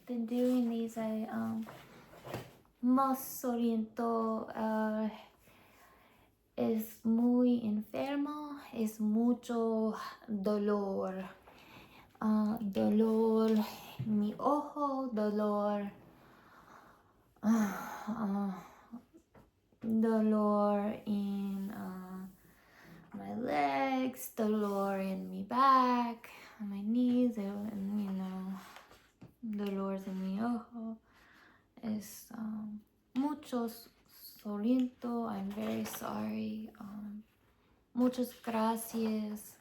been doing these, más oriento, es muy enfermo, es mucho dolor. Dolor en mi ojo, dolor, dolor in my legs, dolor in my back, my knees, and dolores en mi ojo. Es mucho soliento. I'm very sorry. Muchas gracias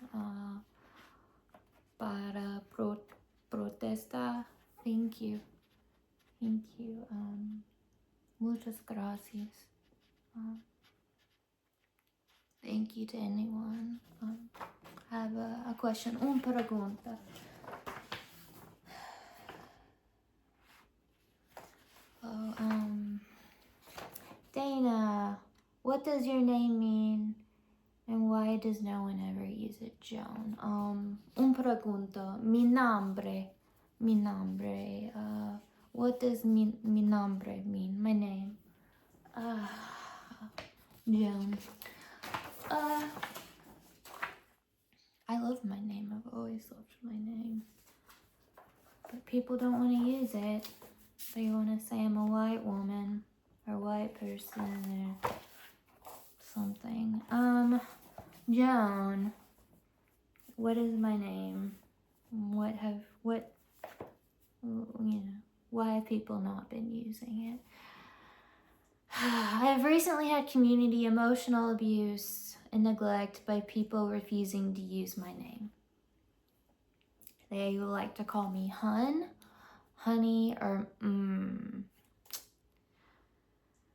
para protesta. Thank you. Thank you. Muchas gracias. Thank you to anyone. I have a question. Una pregunta. Dana, what does your name mean? And why does no one ever use it, Joan? Un pregunta. Mi nombre. What does mi nombre mean? My name. Joan. I love my name. I've always loved my name. But people don't want to use it. They want to say I'm a white woman or white person or something. Joan. What is my name? Why have people not been using it? I have recently had community emotional abuse and neglect by people refusing to use my name. They like to call me hun, honey, or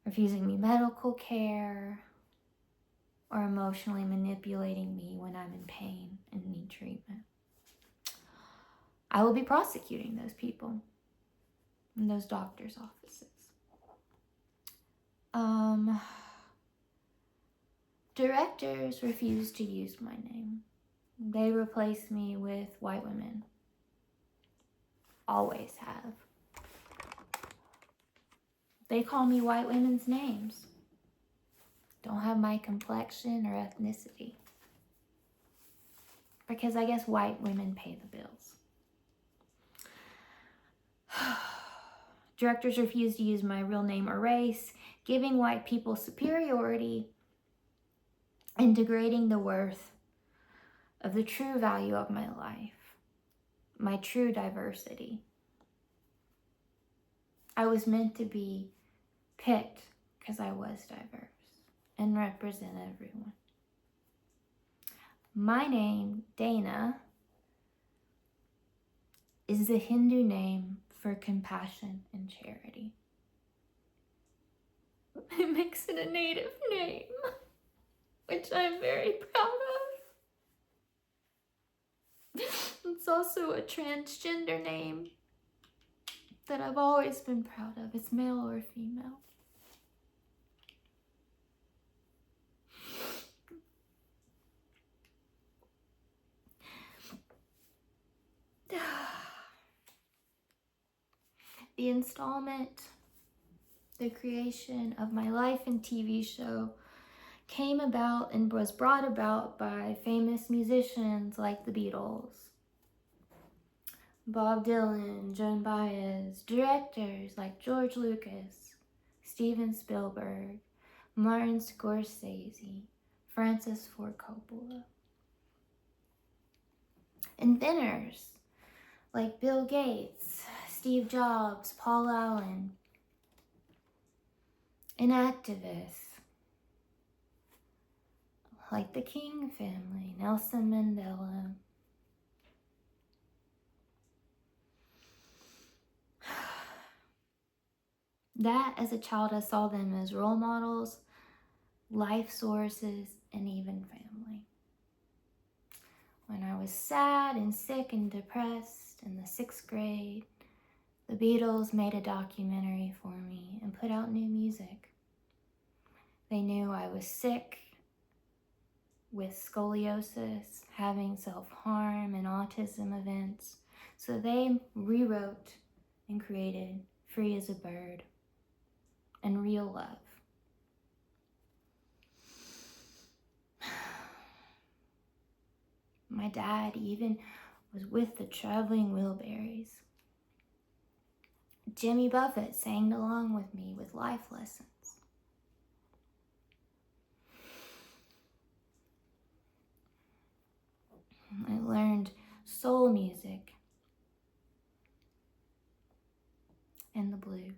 refusing me medical care, or emotionally manipulating me when I'm in pain and need treatment. I will be prosecuting those people in those doctors' offices. Directors refuse to use my name. They replace me with white women. Always have. They call me white women's names. Don't have my complexion or ethnicity. Because I guess white women pay the bills. Directors refuse to use my real name or race, giving white people superiority and degrading the worth of the true value of my life, my true diversity. I was meant to be picked because I was diverse and represent everyone. My name, Dana, is the Hindu name for compassion and charity. It makes it a native name, which I'm very proud of. It's also a transgender name that I've always been proud of. It's male or female. The installment, the creation of my life and TV show came about and was brought about by famous musicians like the Beatles, Bob Dylan, Joan Baez, directors like George Lucas, Steven Spielberg, Martin Scorsese, Francis Ford Coppola. Inventors like Bill Gates, Steve Jobs, Paul Allen, and activists like the King family, Nelson Mandela. That, as a child, I saw them as role models, life sources, and even family. When I was sad and sick and depressed in the 6th grade, the Beatles made a documentary for me and put out new music. They knew I was sick with scoliosis, having self-harm and autism events, so they rewrote and created free as a bird and real love. My dad even was with the traveling Wilburys. Jimmy Buffett sang along with me with life lessons. I learned soul music and the blues.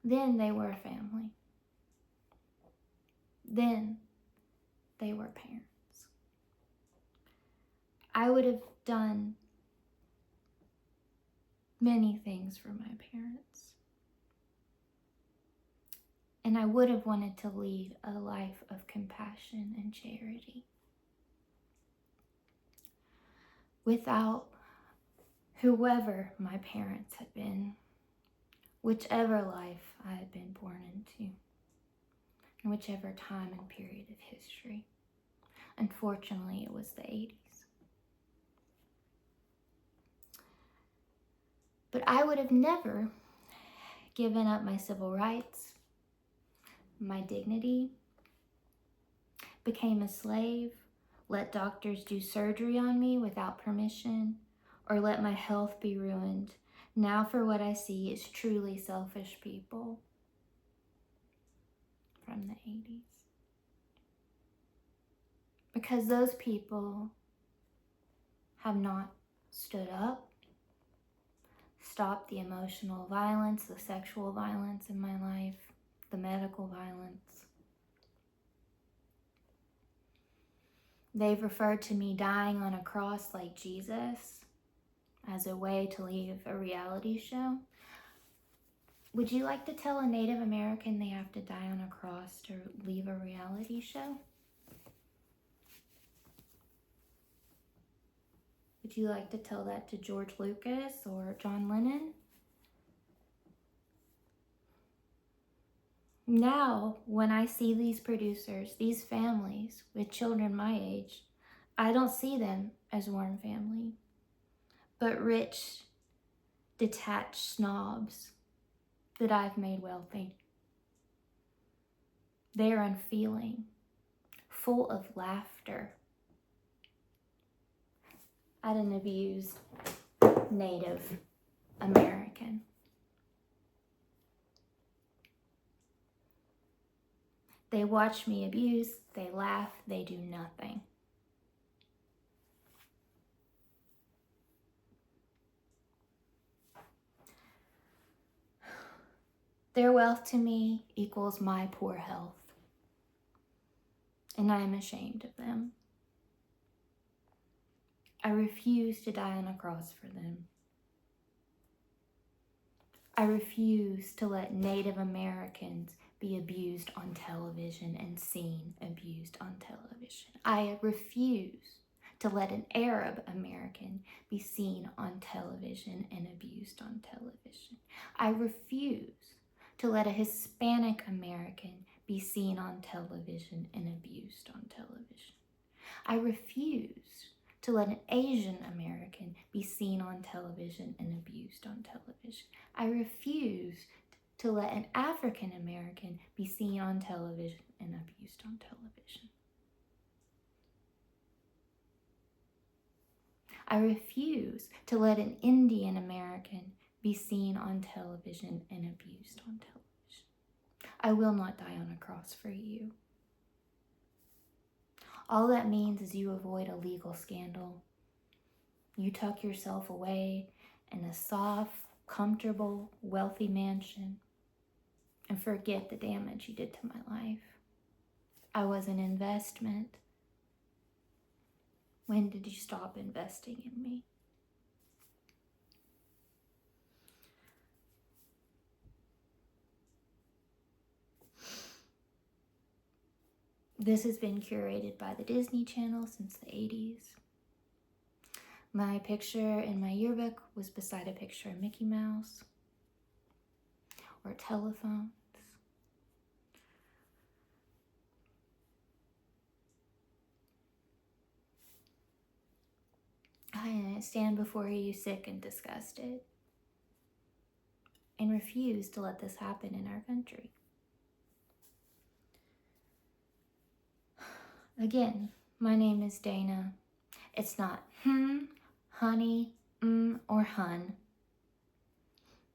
Then they were a family. Then they were parents. I would have done many things for my parents. And I would have wanted to lead a life of compassion and charity. Without whoever my parents had been, whichever life I had been born into, in whichever time and period of history. Unfortunately, it was the 80s. But I would have never given up my civil rights, my dignity, became a slave, let doctors do surgery on me without permission, or let my health be ruined. Now for what I see is truly selfish people from the 80s. Because those people have not stood up, stopped the emotional violence, the sexual violence in my life, the medical violence. They've referred to me dying on a cross like Jesus as a way to leave a reality show. Would you like to tell a Native American they have to die on a cross to leave a reality show? Would you like to tell that to George Lucas or John Lennon? Now, when I see these producers, these families with children my age, I don't see them as one family, but rich, detached snobs that I've made wealthy. They are unfeeling, full of laughter at an abused Native American. They watch me abuse, they laugh, they do nothing. Their wealth to me equals my poor health, and I am ashamed of them. I refuse to die on a cross for them. I refuse to let Native Americans be abused on television and seen abused on television. I refuse to let an Arab American be seen on television and abused on television. I refuse to let a Hispanic American be seen on television and abused on television. I refuse to let an Asian American be seen on television and abused on television. I refuse to let an African American be seen on television and abused on television. I refuse to let an Indian American be seen on television and abused on television. I will not die on a cross for you. All that means is you avoid a legal scandal. You tuck yourself away in a soft, comfortable, wealthy mansion and forget the damage you did to my life. I was an investment. When did you stop investing in me? This has been curated by the Disney Channel since the 80s. My picture in my yearbook was beside a picture of Mickey Mouse or telephones. can't stand before you sick and disgusted, and refuse to let this happen in our country. Again, my name is Dana. It's not honey, or hun.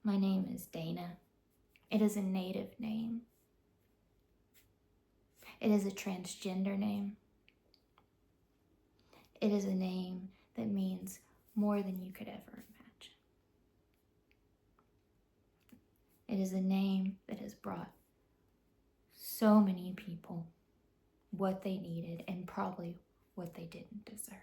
My name is Dana. It is a native name. It is a transgender name. It is a name that means more than you could ever imagine. It is a name that has brought so many people what they needed and probably what they didn't deserve.